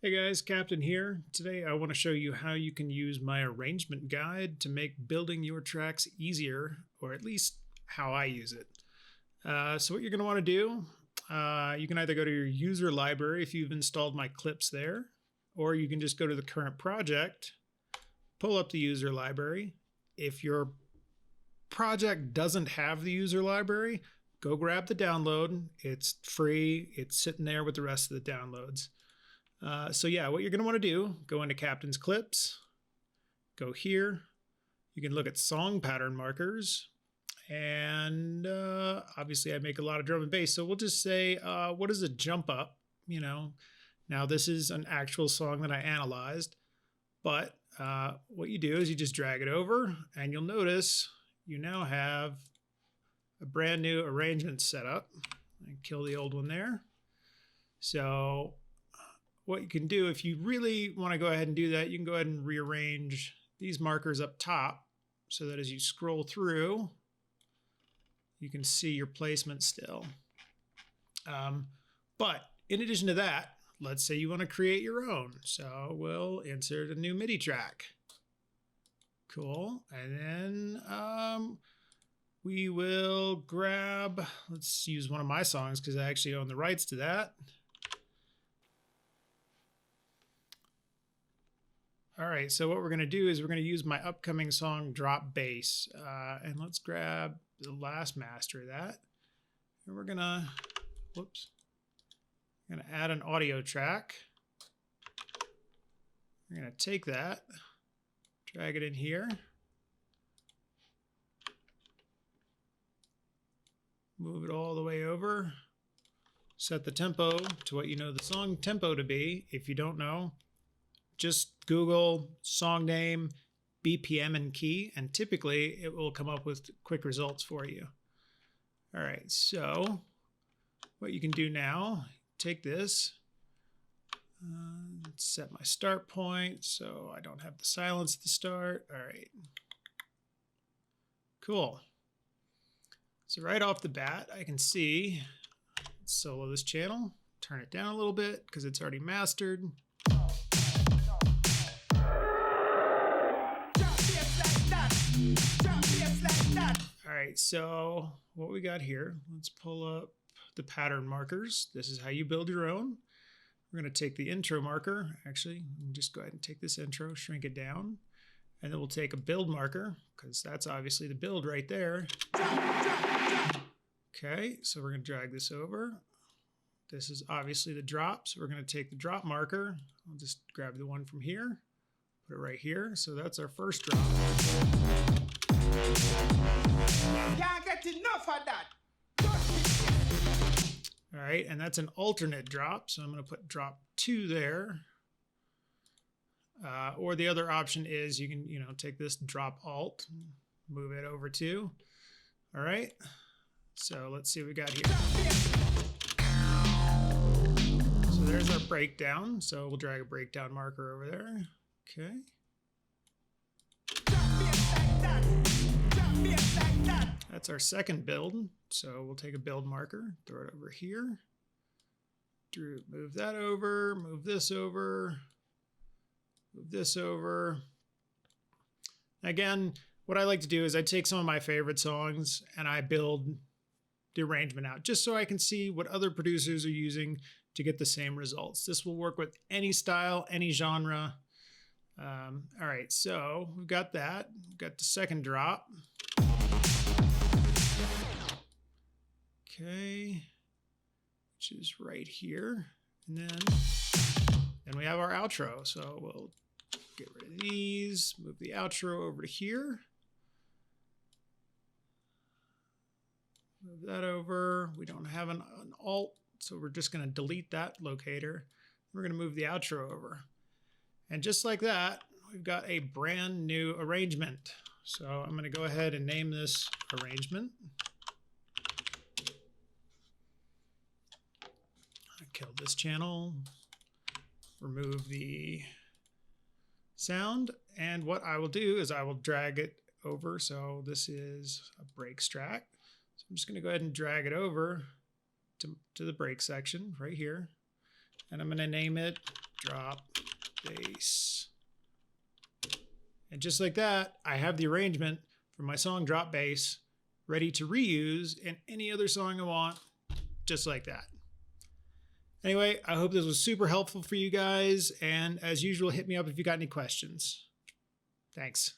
Hey guys, Captain here. Today I want to show you how you can use my arrangement guide to make building your tracks easier, or at least how I use it. So what you're going to want to do, you can either go to your user library if you've installed my clips there, or you can just go to the current project, pull up the user library. If your project doesn't have the user library, go grab the download. It's free. It's sitting there with the rest of the downloads. So yeah, what you're going to want to do, go into Captain's Clips, go here. You can look at song pattern markers. And obviously I make a lot of drum and bass. So we'll just say, what is a jump up? You know, now this is an actual song that I analyzed. But what you do is you just drag it over and you'll notice you now have a brand new arrangement set up. I kill the old one there. So what you can do, if you really want to go ahead and do that, you can go ahead and rearrange these markers up top so that as you scroll through, you can see your placement still. But in addition to that, let's say you want to create your own. So we'll insert a new MIDI track. Cool. And then we will grab, let's use one of my songs because I actually own the rights to that. All right, so what we're going to do is we're going to use my upcoming song, Drop Bass. And let's grab the last master of that. And we're going to, whoops, we're going to add an audio track. We're going to take that, drag it in here. Move it all the way over. Set the tempo to what you know the song tempo to be. If you don't know, just Google song name, BPM, and key, and typically it will come up with quick results for you. All right, so what you can do now, take this, set my start point so I don't have the silence at the start. All right, cool. So right off the bat, I can see, let's solo this channel, turn it down a little bit because it's already mastered. All right, so what we got here, let's pull up the pattern markers. This is how you build your own. We're going to take the intro marker. Actually, just go ahead and take this intro, shrink it down. And then we'll take a build marker, because that's obviously the build right there. Okay, so we're going to drag this over. This is obviously the drop, so we're going to take the drop marker. I'll just grab the one from here, put it right here. So that's our first drop. Can't get enough of that. All right, and that's an alternate drop, so I'm going to put drop 2 there. Or the other option is you can, take this drop alt, move it over too. All right, so let's see what we got here. So there's our breakdown. So we'll drag a breakdown marker over there. Okay. That's our second build. So we'll take a build marker, throw it over here. Move that over, move this over, move this over. Again, what I like to do is I take some of my favorite songs and I build the arrangement out just so I can see what other producers are using to get the same results. This will work with any style, any genre. All right, so we've got that. We've got the second drop. Okay, which is right here. And then we have our outro. So we'll get rid of these, move the outro over to here. Move that over. We don't have an alt, so we're just going to delete that locator. We're going to move the outro over. And just like that, we've got a brand new arrangement. So I'm going to go ahead and name this arrangement. I killed this channel, remove the sound, and what I will do is I will drag it over. So this is a breaks track. So I'm just going to go ahead and drag it over to the break section right here. And I'm going to name it drop bass. And just like that, I have the arrangement for my song Drop Bass ready to reuse in any other song I want, just like that. Anyway, I hope this was super helpful for you guys. And as usual, hit me up if you got any questions. Thanks.